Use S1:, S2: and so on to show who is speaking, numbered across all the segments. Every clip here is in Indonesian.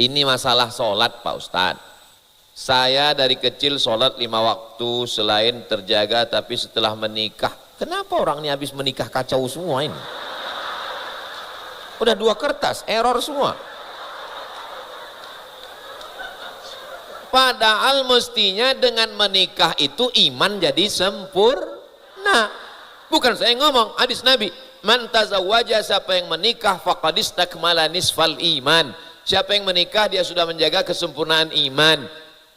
S1: Ini masalah sholat Pak Ustadz. Saya dari kecil sholat 5 waktu selain terjaga, tapi setelah menikah, kenapa orang ini habis menikah kacau semua ini? Udah 2 kertas, error semua. Padahal mestinya dengan menikah itu iman jadi sempurna. Bukan saya ngomong, hadis Nabi, man tazawwaja, siapa yang menikah faqad istakmala nisfal iman. Siapa yang menikah dia sudah menjaga kesempurnaan iman.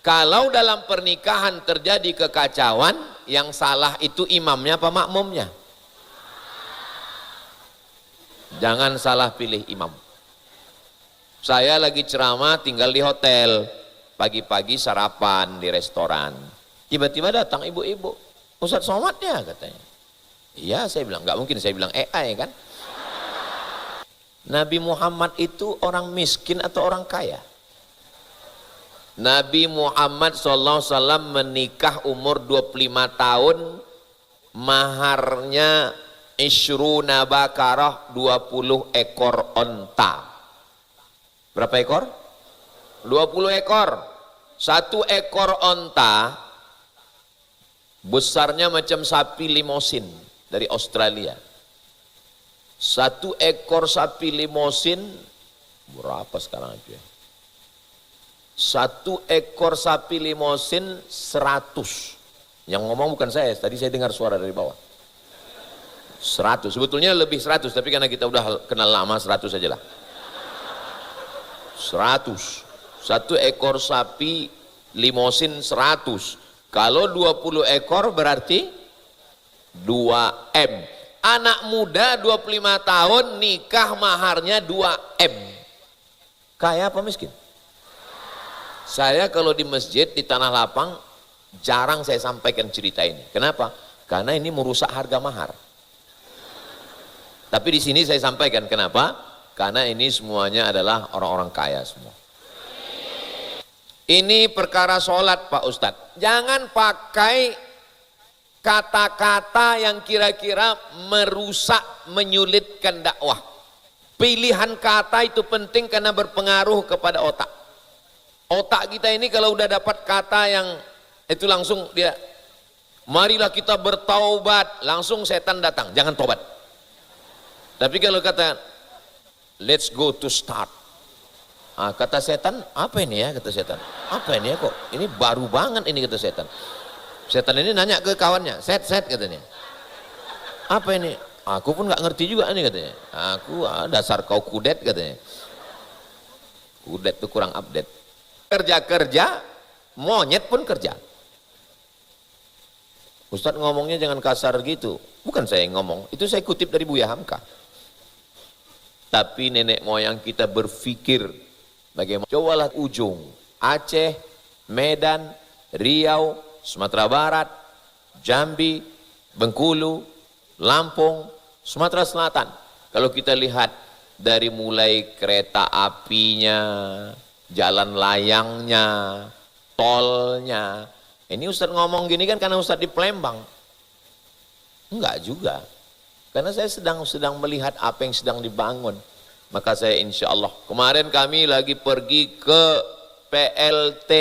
S1: Kalau dalam pernikahan terjadi kekacauan, yang salah itu imamnya apa makmumnya? Jangan salah pilih imam. Saya lagi ceramah tinggal di hotel, pagi-pagi sarapan di restoran, tiba-tiba datang ibu-ibu, Ustadz Somadnya katanya. Iya, saya bilang, nggak mungkin saya bilang AI kan. Nabi Muhammad itu orang miskin atau orang kaya? Nabi Muhammad SAW menikah umur 25 tahun, maharnya isyruna bakarah, 20 ekor onta. Berapa ekor? 20 ekor. 1 ekor onta besarnya macam sapi limosin dari Australia. 1 ekor sapi limosin berapa sekarang aja? 1 ekor sapi limosin 100. Yang ngomong bukan saya, tadi saya dengar suara dari bawah. 100, sebetulnya lebih 100, tapi karena kita udah kenal lama 100 aja lah. 100. 1 ekor sapi limosin 100. Kalau 20 ekor berarti 2M. Anak muda 25 tahun nikah maharnya 2M. Kaya apa miskin? Saya kalau di masjid di Tanah Lapang jarang saya sampaikan cerita ini. Kenapa? Karena ini merusak harga mahar. Tapi di sini saya sampaikan kenapa? Karena ini semuanya adalah orang-orang kaya semua. Ini perkara sholat Pak Ustadz. Jangan pakai kata-kata yang kira-kira merusak, menyulitkan dakwah. Pilihan kata itu penting karena berpengaruh kepada otak. Otak kita ini kalau udah dapat kata yang itu langsung dia, marilah kita bertaubat, langsung setan datang, jangan tobat. Tapi kalau kata let's go to start, kata setan, apa ini ya, kata setan, apa ini ya, kok ini baru banget ini, kata setan. Setan ini nanya ke kawannya, set katanya, apa ini? Aku pun nggak ngerti juga ini katanya. Aku dasar kau kudet katanya. Kudet tuh kurang update. Kerja, monyet pun kerja. Ustadz ngomongnya jangan kasar gitu. Bukan saya yang ngomong, itu saya kutip dari Buya Hamka. Tapi nenek moyang kita berpikir bagaimana. Cobalah ujung, Aceh, Medan, Riau, Sumatera Barat, Jambi, Bengkulu, Lampung, Sumatera Selatan. Kalau kita lihat dari mulai kereta apinya, jalan layangnya, tolnya. Ini Ustadz ngomong gini kan karena Ustadz di Palembang. Enggak juga. Karena saya sedang melihat apa yang sedang dibangun. Maka saya insya Allah. Kemarin kami lagi pergi ke PLT.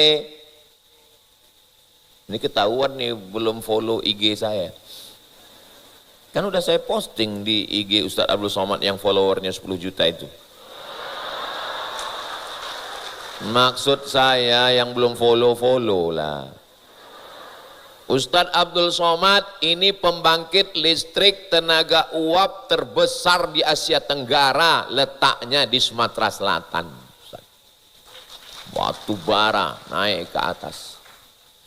S1: Ini ketahuan nih belum follow IG saya. Kan udah saya posting di IG Ustadz Abdul Somad yang followernya 10 juta itu. Maksud saya yang belum follow lah. Ustadz Abdul Somad ini pembangkit listrik tenaga uap terbesar di Asia Tenggara, letaknya di Sumatera Selatan. Batu bara naik ke atas.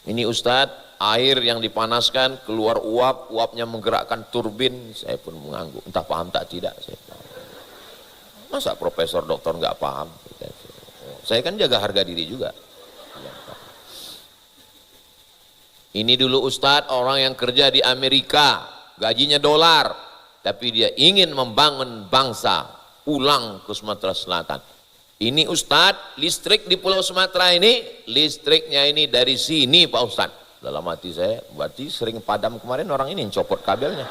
S1: Ini Ustadz, air yang dipanaskan keluar uap, uapnya menggerakkan turbin. Saya pun mengangguk, entah paham tak tidak. Saya paham. Masa profesor doktor nggak paham? Saya kan jaga harga diri juga. Ini dulu Ustadz orang yang kerja di Amerika, gajinya dolar, tapi dia ingin membangun bangsa, pulang ke Sumatera Selatan. Ini Ustadz, listrik di Pulau Sumatera ini, listriknya ini dari sini Pak Ustadz. Dalam hati saya, berarti sering padam kemarin orang ini yang copot kabelnya.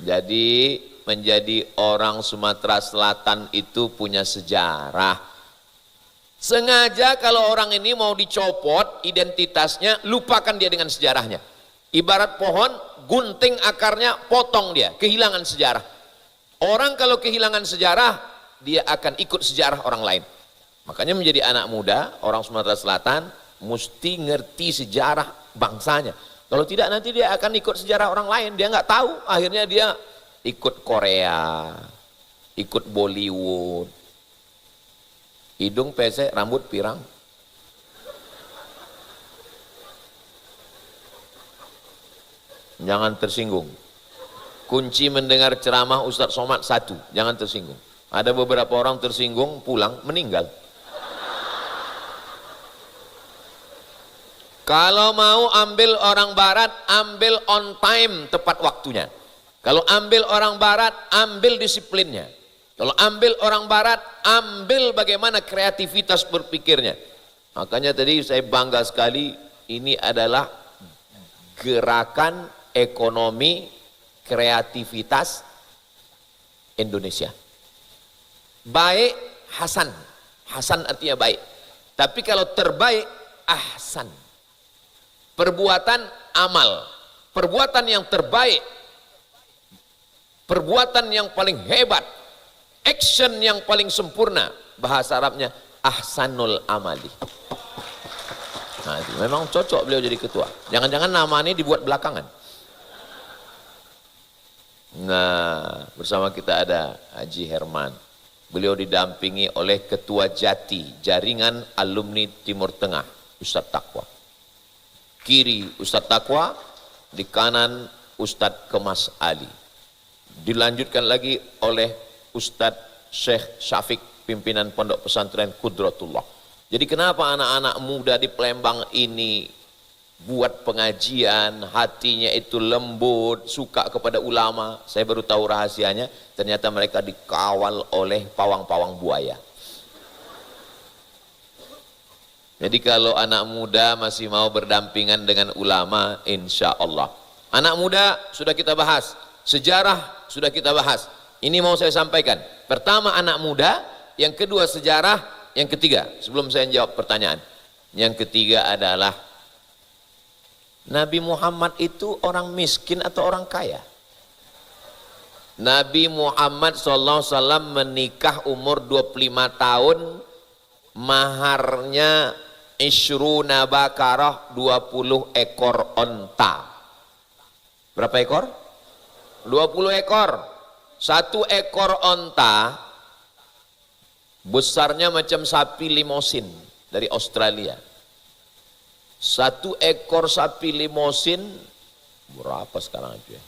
S1: Jadi menjadi orang Sumatera Selatan itu punya sejarah. Sengaja kalau orang ini mau dicopot identitasnya, lupakan dia dengan sejarahnya. Ibarat pohon, gunting akarnya, potong dia, kehilangan sejarah. Orang kalau kehilangan sejarah, dia akan ikut sejarah orang lain. Makanya menjadi anak muda, orang Sumatera Selatan, mesti ngerti sejarah bangsanya. Kalau tidak nanti dia akan ikut sejarah orang lain, dia nggak tahu, akhirnya dia ikut Korea, ikut Bollywood, hidung pesek, rambut pirang. Jangan tersinggung. Kunci mendengar ceramah Ustadz Somad satu, jangan tersinggung. Ada beberapa orang tersinggung, pulang, meninggal. Kalau mau ambil orang barat, ambil on time, tepat waktunya. Kalau ambil orang barat, ambil disiplinnya. Kalau ambil orang barat, ambil bagaimana kreativitas berpikirnya. Makanya tadi saya bangga sekali, ini adalah gerakan ekonomi kreativitas Indonesia. Baik, Hasan. Hasan artinya baik. Tapi kalau terbaik, ahsan. Perbuatan amal, perbuatan yang terbaik, perbuatan yang paling hebat, action yang paling sempurna, bahasa Arabnya ahsanul amali. Nah, itu memang cocok beliau jadi ketua. Jangan-jangan nama ini dibuat belakangan. Nah, bersama kita ada Haji Herman. Beliau didampingi oleh Ketua Jati, Jaringan Alumni Timur Tengah, Ustadz Taqwa. Kiri Ustadz Taqwa, di kanan Ustadz Kemas Ali. Dilanjutkan lagi oleh Ustadz Syekh Syafiq, pimpinan Pondok Pesantren Qudratullah. Jadi kenapa anak-anak muda di Palembang ini buat pengajian, hatinya itu lembut, suka kepada ulama? Saya baru tahu rahasianya, ternyata mereka dikawal oleh pawang-pawang buaya. Jadi kalau anak muda masih mau berdampingan dengan ulama, insya Allah. Anak muda sudah kita bahas, sejarah sudah kita bahas. Ini mau saya sampaikan. Pertama anak muda, yang kedua sejarah, yang ketiga, sebelum saya jawab pertanyaan. Yang ketiga adalah, Nabi Muhammad itu orang miskin atau orang kaya? Nabi Muhammad SAW menikah umur 25 tahun, maharnya Ishruna bakarah, 20 ekor onta. Berapa ekor? 20 ekor. Satu ekor onta besarnya macam sapi limosin dari Australia. Satu ekor sapi limosin berapa sekarang aja?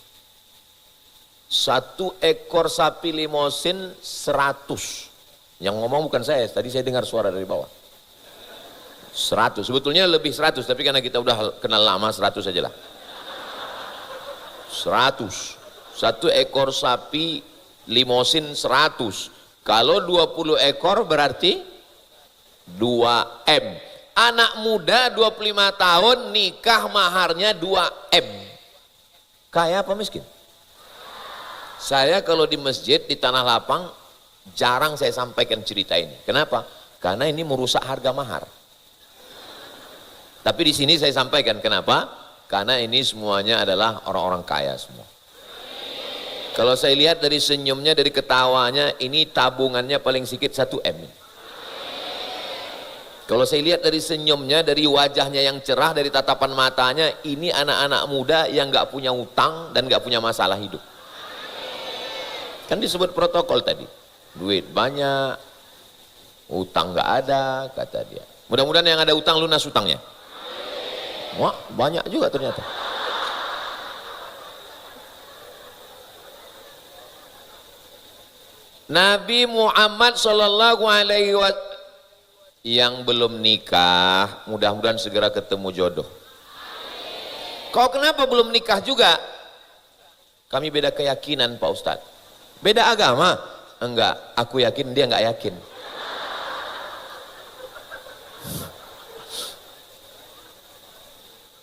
S1: Satu ekor sapi limosin 100. Yang ngomong bukan saya, tadi saya dengar suara dari bawah. 100, sebetulnya lebih 100, tapi karena kita udah kenal lama 100 aja lah. 100. Satu ekor sapi limosin 100. Kalau 20 ekor berarti 2M. Anak muda 25 tahun nikah maharnya 2M. Kaya apa miskin? Saya kalau di masjid di Tanah Lapang jarang saya sampaikan cerita ini. Kenapa? Karena ini merusak harga mahar. Tapi di sini saya sampaikan kenapa? Karena ini semuanya adalah orang-orang kaya semua. Kalau saya lihat dari senyumnya, dari ketawanya, ini tabungannya paling sedikit 1M. Kalau saya lihat dari senyumnya, dari wajahnya yang cerah, dari tatapan matanya, ini anak-anak muda yang nggak punya utang dan nggak punya masalah hidup. Kan disebut protokol tadi, duit banyak, utang nggak ada, kata dia. Mudah-mudahan yang ada utang lunas utangnya. Wah, banyak juga ternyata. Nabi Muhammad sallallahu alaihi wasallam yang belum nikah, mudah-mudahan segera ketemu jodoh. Kau kenapa belum nikah juga? Kami beda keyakinan Pak Ustadz. Beda agama? Enggak, aku yakin, dia enggak yakin.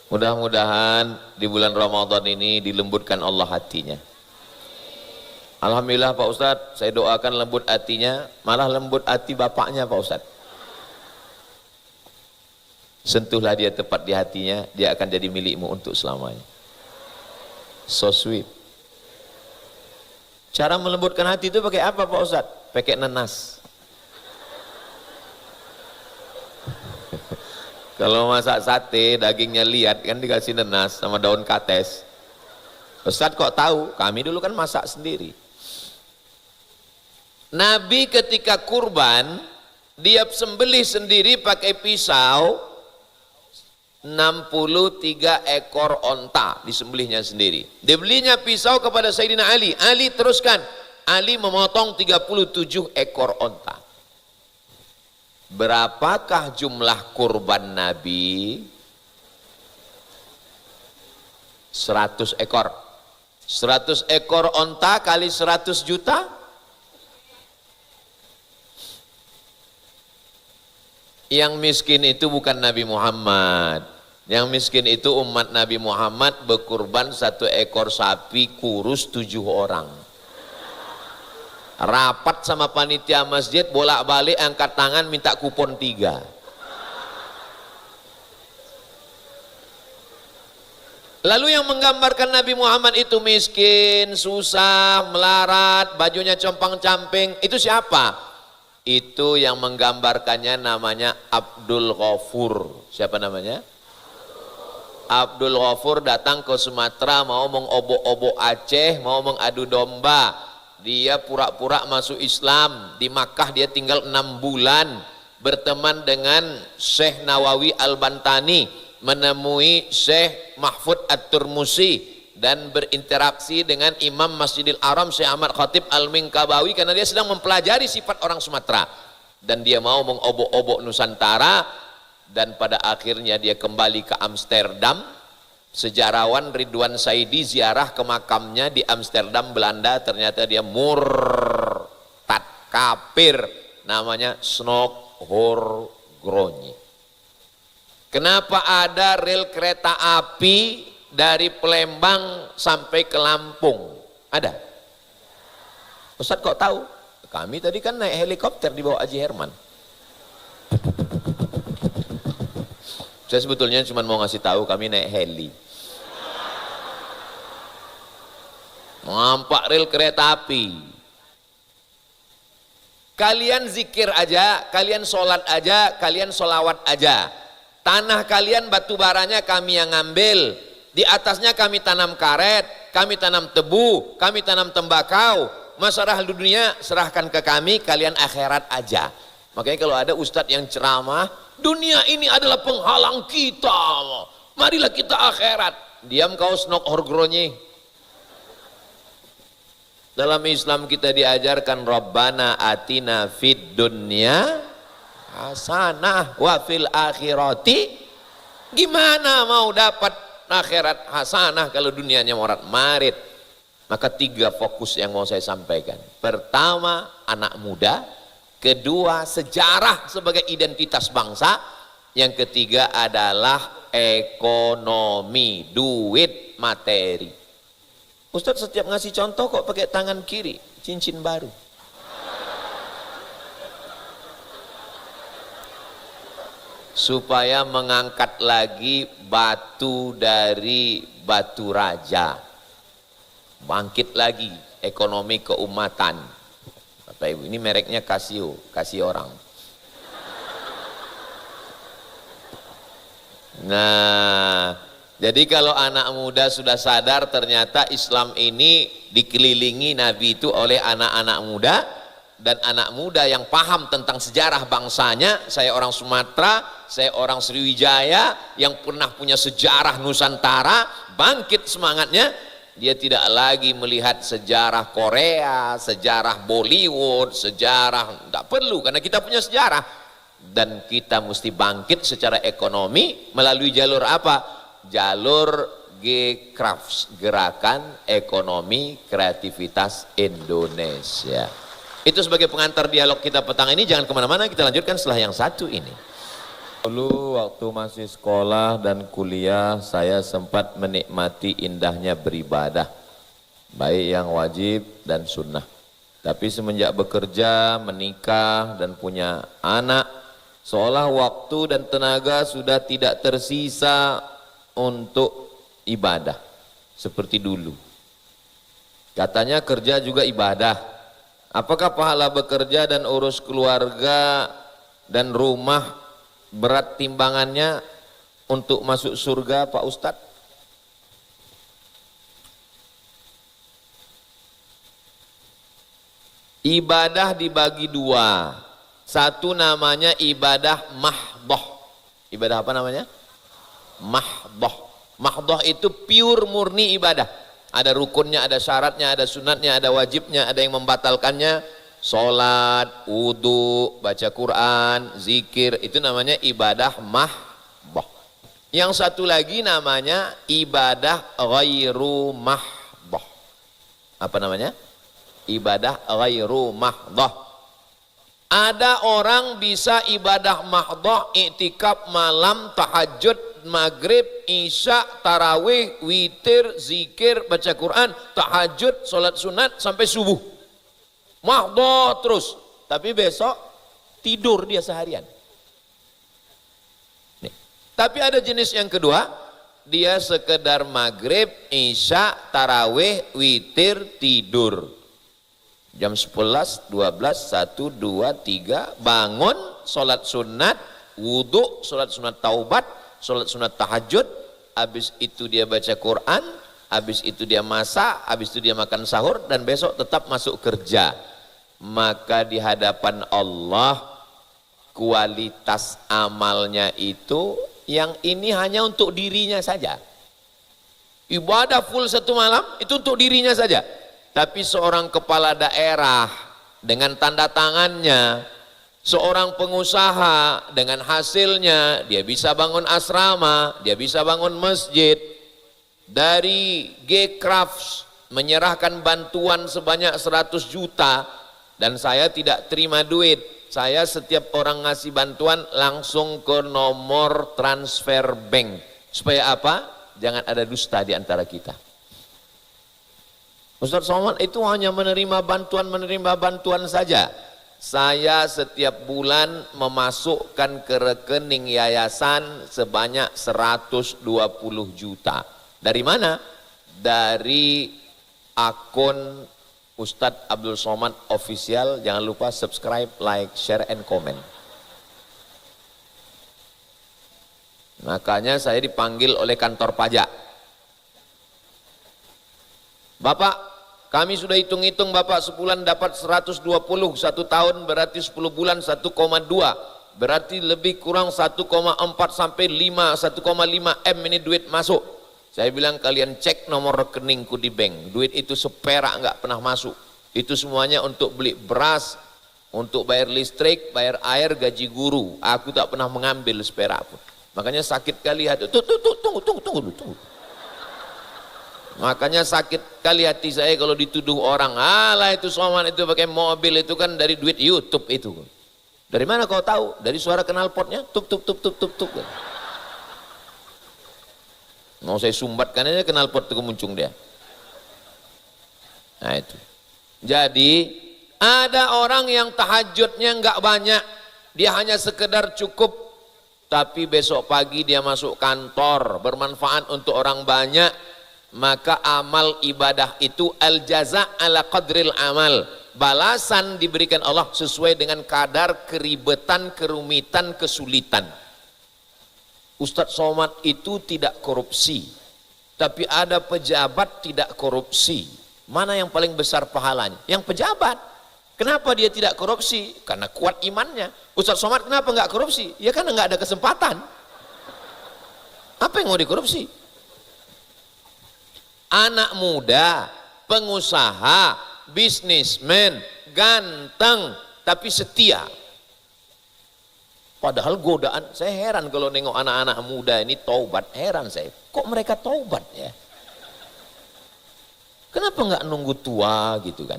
S1: Mudah-mudahan di bulan Ramadan ini dilembutkan Allah hatinya. Alhamdulillah Pak Ustadz, saya doakan lembut hatinya, malah lembut hati bapaknya Pak Ustadz. Sentuhlah dia tepat di hatinya, dia akan jadi milikmu untuk selamanya. So sweet. Cara melembutkan hati itu pakai apa Pak Ustadz? Pakai nenas. Kalau masak sate, dagingnya liat kan dikasih nenas sama daun kates. Ustadz kok tahu? Kami dulu kan masak sendiri. Nabi ketika kurban, dia sembelih sendiri pakai pisau 63 ekor onta, disembelihnya sendiri. Dibelinya pisau kepada Sayyidina Ali. Ali teruskan. Ali memotong 37 ekor onta. Berapakah jumlah kurban Nabi? 100 ekor. 100 ekor onta kali 100 juta. Yang miskin itu bukan Nabi Muhammad. Yang miskin itu umat Nabi Muhammad berkurban 1 ekor sapi kurus 7 orang. Rapat sama panitia masjid, bolak-balik angkat tangan minta kupon 3. Lalu yang menggambarkan Nabi Muhammad itu miskin, susah, melarat, bajunya compang-camping, itu siapa? Itu yang menggambarkannya namanya Abdul Ghafur. Siapa namanya? Abdul Ghafur datang ke Sumatera mau mengobok-obok Aceh, mau mengadu domba. Dia pura-pura masuk Islam. Di Makkah dia tinggal 6 bulan, berteman dengan Syekh Nawawi Al-Bantani, menemui Syekh Mahfud At-Turmusi, dan berinteraksi dengan Imam Masjidil Haram Syekh Ahmad Khatib Al-Minkabawi, karena dia sedang mempelajari sifat orang Sumatera dan dia mau mengobok-obok Nusantara. Dan pada akhirnya dia kembali ke Amsterdam. Sejarawan Ridwan Saidi ziarah ke makamnya di Amsterdam, Belanda. Ternyata dia murtad, kafir, namanya Snok Horgronje. Kenapa ada rel kereta api dari Palembang sampai ke Lampung? Ada? Ustadz kok tahu? Kami tadi kan naik helikopter di bawah Haji Herman. Saya sebetulnya cuma mau ngasih tahu kami naik heli. Nampak rel kereta api. Kalian zikir aja, kalian sholat aja, kalian sholawat aja. Tanah kalian batu baranya kami yang ngambil. Di atasnya kami tanam karet, kami tanam tebu, kami tanam tembakau. Masalah dunia serahkan ke kami, kalian akhirat aja. Makanya kalau ada ustadz yang ceramah, dunia ini adalah penghalang kita, marilah kita akhirat. Diam kau Snok Horgronje. Dalam Islam kita diajarkan Rabbana atina fid dunya hasanah wa fil akhirati. Gimana mau dapat akhirat hasanah kalau dunianya morat marit? Maka 3 fokus yang mau saya sampaikan. Pertama, anak muda. Kedua, sejarah sebagai identitas bangsa. Yang ketiga adalah ekonomi, duit, materi. Ustadz setiap ngasih contoh kok pakai tangan kiri, cincin baru. Supaya mengangkat lagi batu dari batu raja. Bangkit lagi ekonomi keumatan. Bapak Ibu, ini mereknya Casio, kasih orang. Nah, jadi kalau anak muda sudah sadar ternyata Islam ini dikelilingi Nabi itu oleh anak-anak muda, dan anak muda yang paham tentang sejarah bangsanya. Saya orang Sumatera, saya orang Sriwijaya yang pernah punya sejarah Nusantara, bangkit semangatnya. Dia tidak lagi melihat sejarah Korea, sejarah Bollywood, sejarah, tidak perlu karena kita punya sejarah. Dan kita mesti bangkit secara ekonomi melalui jalur apa? Jalur G-Crafts, Gerakan Ekonomi Kreativitas Indonesia. Itu sebagai pengantar dialog kita petang ini. Jangan kemana-mana, kita lanjutkan setelah yang satu ini. Dulu waktu masih sekolah dan kuliah, saya sempat menikmati indahnya beribadah. baik yang wajib dan sunnah. Tapi semenjak bekerja, menikah dan punya anak, seolah waktu dan tenaga sudah tidak tersisa untuk ibadah seperti dulu. Katanya kerja juga ibadah. Apakah pahala bekerja dan urus keluarga dan rumah berat timbangannya untuk masuk surga, Pak Ustadz? Ibadah dibagi dua. Satu namanya ibadah mahdoh. Ibadah apa namanya? Mahdoh. Mahdoh itu pure murni ibadah. Ada rukunnya, ada syaratnya, ada sunatnya, ada wajibnya, ada yang membatalkannya. Sholat, wudu, baca Quran, zikir, itu namanya ibadah mahdoh. Yang satu lagi namanya ibadah ghairu mahdoh. Apa namanya? Ibadah ghairu mahdoh. Ada orang bisa ibadah mahdoh, iktikaf malam, tahajud, maghrib, isya, tarawih, witir, zikir, baca Quran, tahajud, sholat sunat sampai subuh. Mahdoh terus. Tapi besok tidur dia seharian. Nih. Tapi ada jenis yang kedua, dia sekedar maghrib, isya, tarawih, witir, tidur. Jam 11, 12, 1, 2, 3 bangun, sholat sunat, wudhu, sholat sunat taubat, sholat sunat tahajud, habis itu dia baca Quran, habis itu dia masak, habis itu dia makan sahur, dan besok tetap masuk kerja. Maka di hadapan Allah kualitas amalnya itu yang ini hanya untuk dirinya saja. Ibadah full satu malam itu untuk dirinya saja. Tapi seorang kepala daerah dengan tanda tangannya, seorang pengusaha dengan hasilnya, dia bisa bangun asrama, dia bisa bangun masjid. Dari G-Crafts menyerahkan bantuan sebanyak 100 juta dan saya tidak terima duit. Saya setiap orang ngasih bantuan langsung ke nomor transfer bank. Supaya apa? Jangan ada dusta di antara kita. Ustaz Somad itu hanya menerima bantuan saja. Saya setiap bulan memasukkan ke rekening yayasan sebanyak 120 juta. Dari mana? Dari akun Ustadz Abdul Somad Official. Jangan lupa subscribe, like, share, and comment. Makanya saya dipanggil oleh kantor pajak. Bapak, kami sudah hitung-hitung Bapak sebulan dapat 120, satu tahun berarti 10 bulan 1,2, berarti lebih kurang 1,4 sampai 5, 1,5 M ini duit masuk. Saya bilang kalian cek nomor rekeningku di bank, duit itu seperak nggak pernah masuk. Itu semuanya untuk beli beras, untuk bayar listrik, bayar air, gaji guru. Aku tak pernah mengambil seperak pun. Makanya sakit kali hati. Tunggu. Makanya sakit kali hati saya kalau dituduh orang, alah itu Somad itu pakai mobil itu kan dari duit YouTube itu. Dari mana kau tahu? Dari suara knalpotnya, tup. Mau saya sumbatkan aja knalpot itu kemuncung dia. Nah itu. Jadi ada orang yang tahajudnya enggak banyak, dia hanya sekedar cukup, tapi besok pagi dia masuk kantor, bermanfaat untuk orang banyak. Maka amal ibadah itu al-jaza ala qadril amal, balasan diberikan Allah sesuai dengan kadar keribetan, kerumitan, kesulitan. Ustadz Somad itu tidak korupsi, tapi ada pejabat tidak korupsi. Mana yang paling besar pahalanya? Yang pejabat. Kenapa dia tidak korupsi? Karena kuat imannya. Ustadz Somad kenapa nggak korupsi? Ya karena nggak ada kesempatan. Apa yang mau dikorupsi? Anak muda, pengusaha, bisnismen, ganteng, tapi setia. Padahal godaan, saya heran kalau nengok anak-anak muda ini taubat, heran saya. Kok mereka taubat ya? Kenapa nggak nunggu tua gitu kan?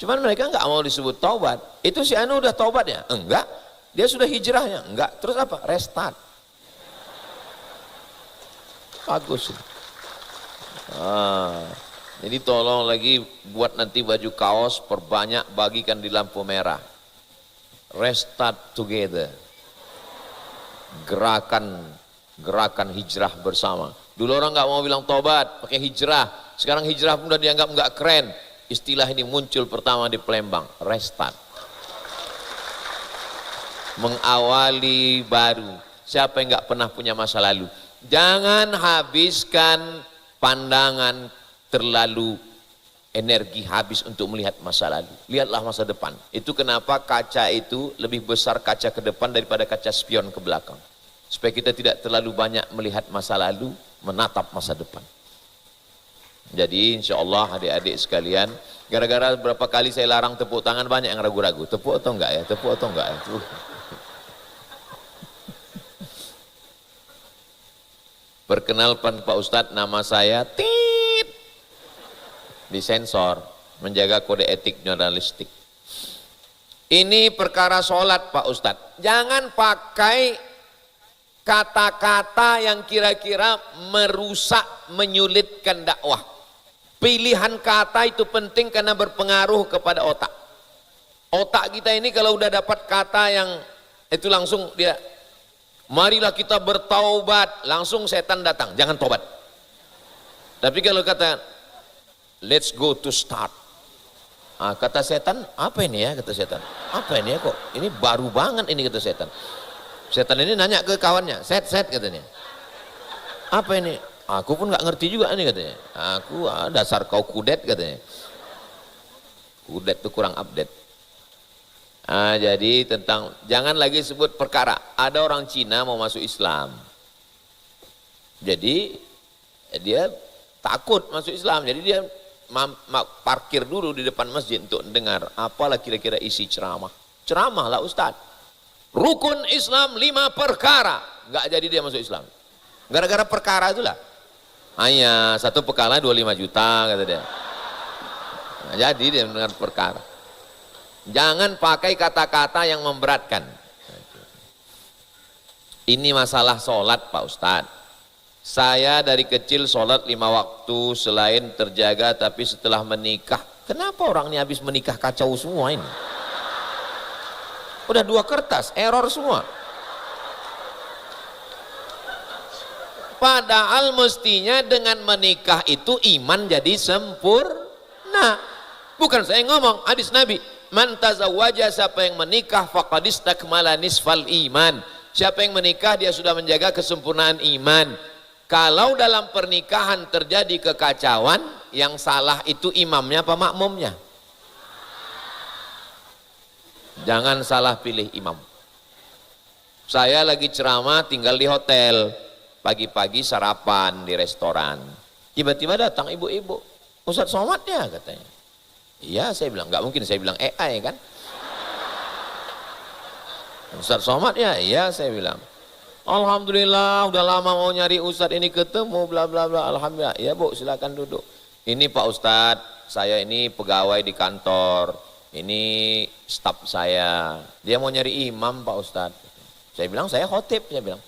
S1: Cuman mereka nggak mau disebut taubat. Itu si Anu udah taubat ya? Enggak. Dia sudah hijrahnya? Enggak. Terus apa? Restart. Bagus. Jadi tolong lagi buat nanti baju kaos perbanyak, bagikan di lampu merah. Restart together. Gerakan hijrah bersama. Dulu orang nggak mau bilang tobat, pakai hijrah. Sekarang hijrah pun udah dianggap nggak keren. Istilah ini muncul pertama di Palembang, restart. Mengawali baru. Siapa yang nggak pernah punya masa lalu? Jangan habiskan pandangan terlalu energi habis untuk melihat masa lalu. Lihatlah masa depan. Itu kenapa kaca itu lebih besar kaca ke depan daripada kaca spion ke belakang. Supaya kita tidak terlalu banyak melihat masa lalu, menatap masa depan. Jadi insya Allah adik-adik sekalian, gara-gara berapa kali saya larang tepuk tangan, banyak yang ragu-ragu. Tepuk atau enggak ya? Tepuk atau enggak ya? Perkenalkan Pak Ustadz, nama saya Tit. Disensor, menjaga kode etik jurnalistik. Ini perkara sholat Pak Ustadz. Jangan pakai kata-kata yang kira-kira merusak, menyulitkan dakwah. Pilihan kata itu penting karena berpengaruh kepada otak. Otak kita ini kalau udah dapat kata yang itu langsung dia, marilah kita bertaubat, langsung setan datang, jangan tobat. Tapi kalau kata let's go to start, kata setan, apa ini ya, kata setan, apa ini ya kok, ini baru banget ini, kata setan. Setan ini nanya ke kawannya, set katanya, apa ini, aku pun nggak ngerti juga ini katanya, aku dasar kau kudet katanya, kudet itu kurang update. Jadi tentang, jangan lagi sebut perkara. Ada orang Cina mau masuk Islam, jadi dia takut masuk Islam, jadi dia parkir dulu di depan masjid untuk dengar apalah kira-kira isi ceramah. Ceramah lah Ustadz, rukun Islam 5 perkara, nggak jadi dia masuk Islam gara-gara perkara itulah. Hanya satu perkara 25 juta kata dia. Nah, jadi dia mendengar perkara. Jangan pakai kata-kata yang memberatkan. Ini masalah sholat Pak Ustadz. Saya dari kecil sholat 5 waktu selain terjaga, tapi setelah menikah, kenapa orang ini habis menikah kacau semua ini? Udah 2 kertas, error semua. Padahal mestinya dengan menikah itu iman jadi sempurna. Bukan saya ngomong, hadis Nabi. Man tazawwaja, siapa yang menikah faqad istakmala nisfal iman. Siapa yang menikah dia sudah menjaga kesempurnaan iman. Kalau dalam pernikahan terjadi kekacauan, yang salah itu imamnya apa makmumnya? Jangan salah pilih imam. Saya lagi ceramah tinggal di hotel, pagi-pagi sarapan di restoran. Tiba-tiba datang ibu-ibu, Ustadz Somad ya katanya. Iya, saya bilang, nggak mungkin saya bilang AI kan. Ustadz Somad ya, iya saya bilang. Alhamdulillah, udah lama mau nyari Ustadz ini ketemu, bla bla bla. Alhamdulillah, ya Bu, silakan duduk. Ini Pak Ustadz, saya ini pegawai di kantor, ini staf saya. Dia mau nyari imam Pak Ustadz. Saya bilang, saya khotib, saya bilang.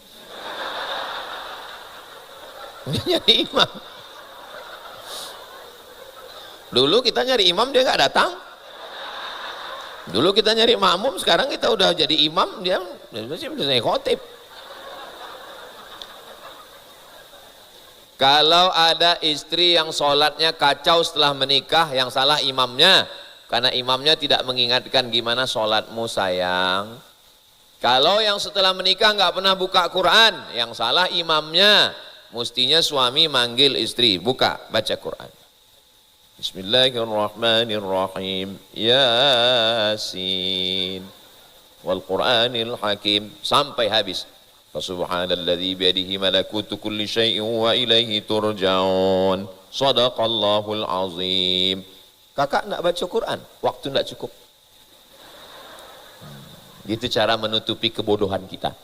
S1: Dia nyari imam. Dulu kita nyari imam dia nggak datang. Dulu kita nyari makmum, sekarang kita udah jadi imam, dia masih khotib. Kalau ada istri yang sholatnya kacau setelah menikah, yang salah imamnya, karena imamnya tidak mengingatkan gimana sholatmu sayang. Kalau yang setelah menikah nggak pernah buka Quran, yang salah imamnya. Mestinya suami manggil istri, buka, baca Quran. Bismillahirrahmanirrahim. Yasin wal Qur'anil Hakim sampai habis. Subhanalladzi biyadihi malakutu kulli syai'in wa ilaihi turja'un. Shadaqallahul azim. Kakak enggak baca Quran, waktu enggak cukup. Gitu cara menutupi kebodohan kita.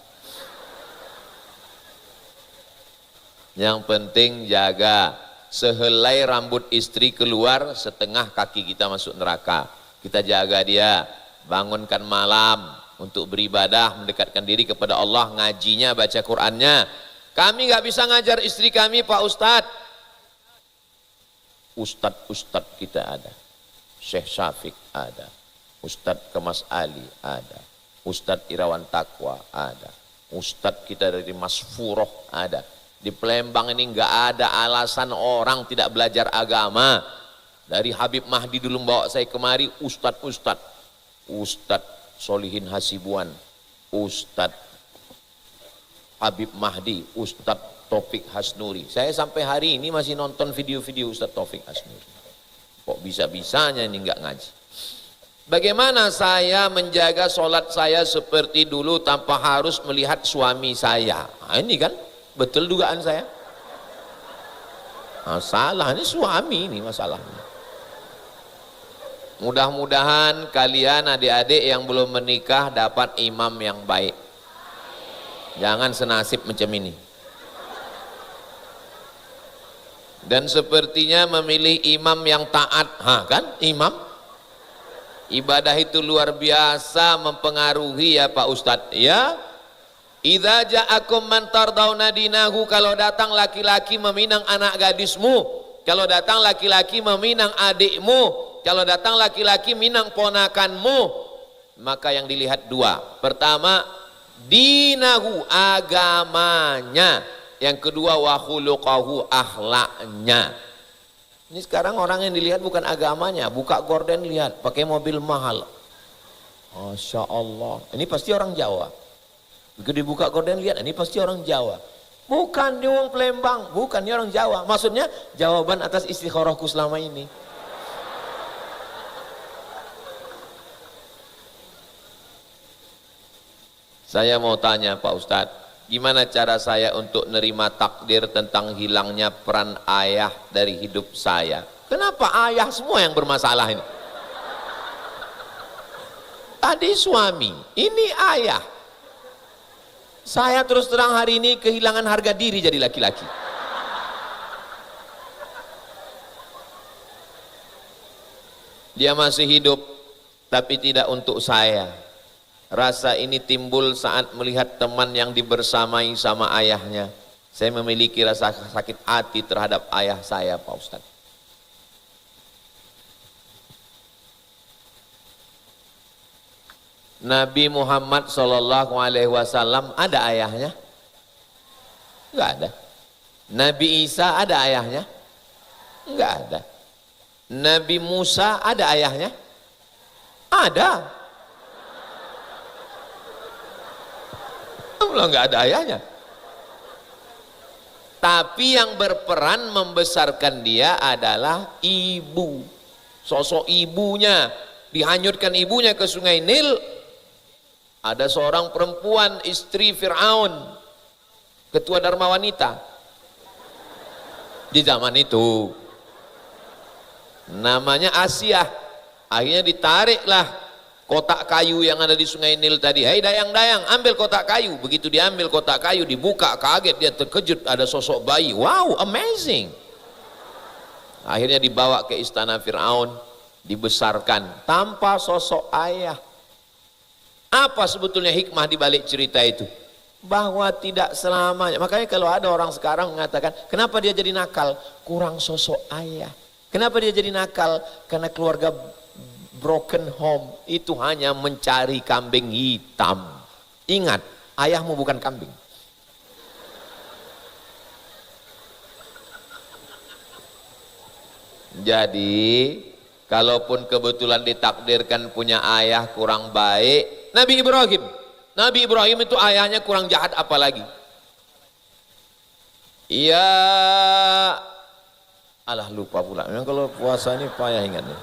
S1: Yang penting jaga. Sehelai rambut istri keluar, setengah kaki kita masuk neraka. Kita jaga dia, bangunkan malam untuk beribadah, mendekatkan diri kepada Allah, ngajinya, baca Qur'annya. Kami nggak bisa ngajar istri kami Pak Ustadz. Ustadz kita ada, Syekh Syafiq ada, Ustadz Kemas Ali ada, Ustadz Irawan Takwa ada, Ustadz kita dari Mas Furoh ada. Di Palembang ini nggak ada alasan orang tidak belajar agama. Dari Habib Mahdi dulu bawa saya kemari, Ustadz Solihin Hasibuan, Ustadz Habib Mahdi, Ustadz Taufik Hasnuri. Saya sampai hari ini masih nonton video-video Ustadz Taufik Hasnuri. Kok bisa-bisanya ini nggak ngaji? Bagaimana saya menjaga sholat saya seperti dulu tanpa harus melihat suami saya? Nah, ini kan betul dugaan saya. Masalah ini suami ini masalahnya. Mudah-mudahan kalian adik-adik yang belum menikah dapat imam yang baik. Jangan senasib macam ini. Dan sepertinya memilih imam yang taat, kan imam? Ibadah itu luar biasa mempengaruhi ya Pak Ustadz. Ya, idza ja'akum man tardawna dinahu, kalau datang laki-laki meminang anak gadismu, kalau datang laki-laki meminang adikmu, kalau datang laki-laki minang ponakanmu, maka yang dilihat dua. Pertama, dinahu, agamanya. Yang kedua, wa khuluqahu, akhlaknya. Ini sekarang orang yang dilihat bukan agamanya, buka gorden lihat, pakai mobil mahal. Masya Allah, ini pasti orang Jawa. Begitu dibuka gorden lihat, ini pasti orang Jawa. Bukan di orang Palembang, bukan ini orang Jawa. Maksudnya jawaban atas istikharahku selama ini. Saya mau tanya Pak Ustadz, gimana cara saya untuk nerima takdir tentang hilangnya peran ayah dari hidup saya? Kenapa ayah semua yang bermasalah ini? Tadi suami, ini ayah. Saya terus terang hari ini kehilangan harga diri jadi laki-laki. Dia masih hidup, tapi tidak untuk saya. Rasa ini timbul saat melihat teman yang dibersamai sama ayahnya. Saya memiliki rasa sakit hati terhadap ayah saya, Pak Ustadz. Nabi Muhammad SAW ada ayahnya? Enggak ada. Nabi Isa ada ayahnya? Enggak ada. Nabi Musa ada ayahnya? Ada. Enggak ada ayahnya. Tapi yang berperan membesarkan dia adalah ibu. Sosok ibunya, dihanyutkan ibunya ke Sungai Nil. Ada seorang perempuan, istri Fir'aun, ketua Dharma Wanita di zaman itu, namanya Asia. Akhirnya ditariklah kotak kayu yang ada di Sungai Nil tadi. Hei dayang-dayang, ambil kotak kayu. Begitu diambil kotak kayu, dibuka, kaget, dia terkejut, ada sosok bayi. Wow, amazing. Akhirnya dibawa ke istana Fir'aun, dibesarkan tanpa sosok ayah. Apa sebetulnya hikmah di balik cerita itu? Bahwa tidak selamanya. Makanya kalau ada orang sekarang mengatakan, kenapa dia jadi nakal? Kurang sosok ayah. Kenapa dia jadi nakal? Karena keluarga broken home itu hanya mencari kambing hitam. Ingat, ayahmu bukan kambing. Jadi, kalaupun kebetulan ditakdirkan punya ayah kurang baik, Nabi Ibrahim itu ayahnya kurang jahat apalagi. Iya, alah lupa pula. Memang kalau puasa ini payah ingatnya.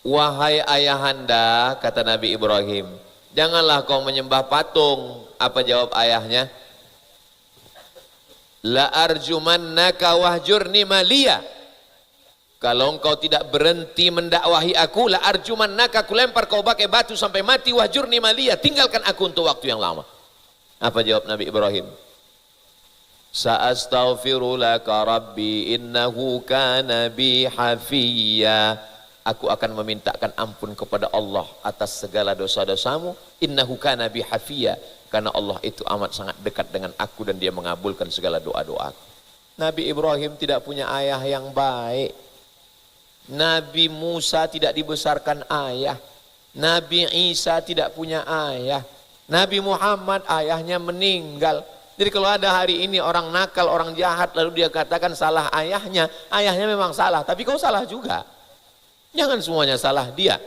S1: Wahai ayahanda, kata Nabi Ibrahim, janganlah kau menyembah patung. Apa jawab ayahnya? La arjumannaka wahjurni maliya. Kalau engkau tidak berhenti mendakwahi aku, la arjumannaka, aku lempar kau pakai batu sampai mati, wahjurni maliya, tinggalkan aku untuk waktu yang lama. Apa jawab Nabi Ibrahim? Sa'astaghfiru laka rabbi innahu kana bi hafiyya. Aku akan memintakan ampun kepada Allah atas segala dosa-dosamu. Innahu kana bi hafiyya, karena Allah itu amat sangat dekat dengan aku dan dia mengabulkan segala doa-doaku. Nabi Ibrahim tidak punya ayah yang baik. Nabi Musa tidak dibesarkan ayah. Nabi Isa tidak punya ayah. Nabi Muhammad ayahnya meninggal. Jadi kalau ada hari ini orang nakal, orang jahat, lalu dia katakan salah ayahnya, ayahnya memang salah, tapi kau salah juga. Jangan semuanya salah dia.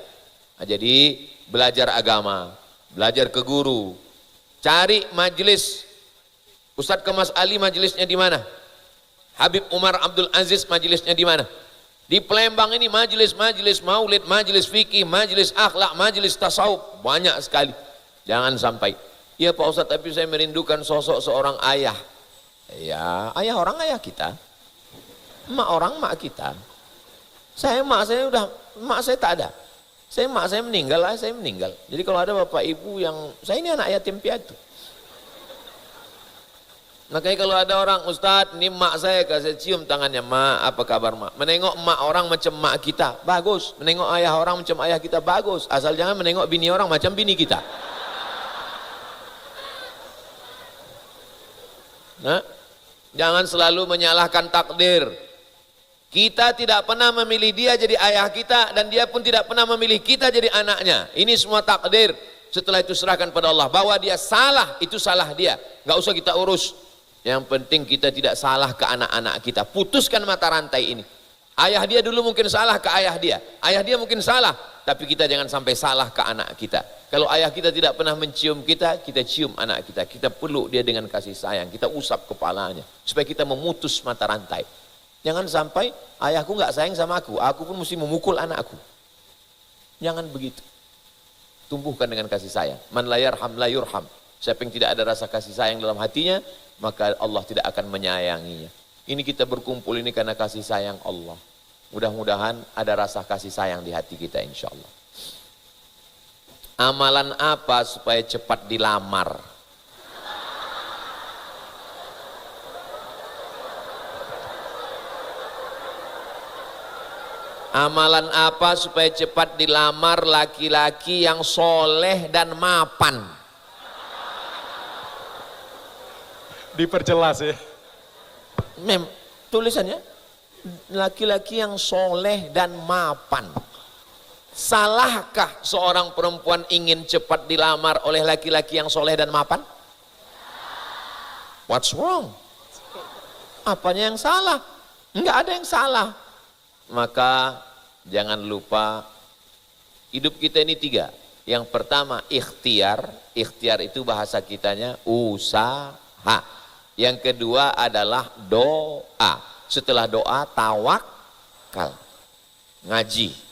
S1: Nah, jadi belajar agama, belajar ke guru, cari majelis. Ustadz Kemas Ali majelisnya di mana? Habib Umar Abdul Aziz majelisnya di mana? Di Palembang ini majelis maulid, majelis fikih, majelis akhlak, majelis tasawuf, banyak sekali. Jangan sampai, ya Pak Ustadz tapi saya merindukan sosok seorang ayah. Ya, ayah orang ayah kita, emak orang emak kita. Emak saya tak ada. Emak saya meninggal, ayah saya meninggal. Jadi kalau ada bapak ibu yang, saya ini anak yatim piatu. Makanya kalau ada orang, Ustadz ini emak saya, saya cium tangannya, mak apa kabar mak? Menengok emak orang macam emak kita, bagus. Menengok ayah orang macam ayah kita, bagus. Asal jangan menengok bini orang macam bini kita. Nah, jangan selalu menyalahkan takdir. Kita tidak pernah memilih dia jadi ayah kita dan dia pun tidak pernah memilih kita jadi anaknya. Ini semua takdir. Setelah itu serahkan pada Allah. Bahwa dia salah, itu salah dia. Gak usah kita urus. Yang penting kita tidak salah ke anak-anak kita. Putuskan mata rantai ini. Ayah dia dulu mungkin salah ke ayah dia. Ayah dia mungkin salah. Tapi kita jangan sampai salah ke anak kita. Kalau ayah kita tidak pernah mencium kita, kita cium anak kita. Kita peluk dia dengan kasih sayang. Kita usap kepalanya. Supaya kita memutus mata rantai. Jangan sampai ayahku nggak sayang sama aku pun mesti memukul anakku. Jangan begitu. Tumbuhkan dengan kasih sayang. Man la yarham la yurham. Siapa yang tidak ada rasa kasih sayang dalam hatinya, maka Allah tidak akan menyayanginya. Ini kita berkumpul ini karena kasih sayang Allah. Mudah-mudahan ada rasa kasih sayang di hati kita insya Allah. Amalan apa supaya cepat dilamar? Amalan apa supaya cepat dilamar laki-laki yang soleh dan mapan?
S2: Diperjelas ya.
S1: Tulisannya laki-laki yang soleh dan mapan. Salahkah seorang perempuan ingin cepat dilamar oleh laki-laki yang soleh dan mapan? What's wrong? Apanya yang salah? Enggak ada yang salah. Maka jangan lupa hidup kita ini 3. Yang pertama ikhtiar. Ikhtiar itu bahasa kitanya usaha. Yang kedua adalah doa. Setelah doa tawakal. Ngaji.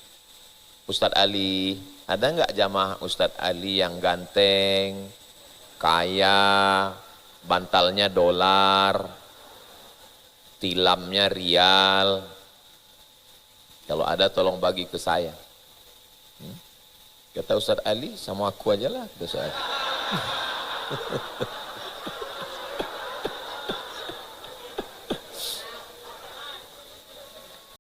S1: Ustadz Ali, ada nggak jamaah Ustadz Ali yang ganteng, kaya, bantalnya dolar, tilamnya rial? Kalau ada tolong bagi ke saya. Kata Ustadz Ali, sama aku aja lah.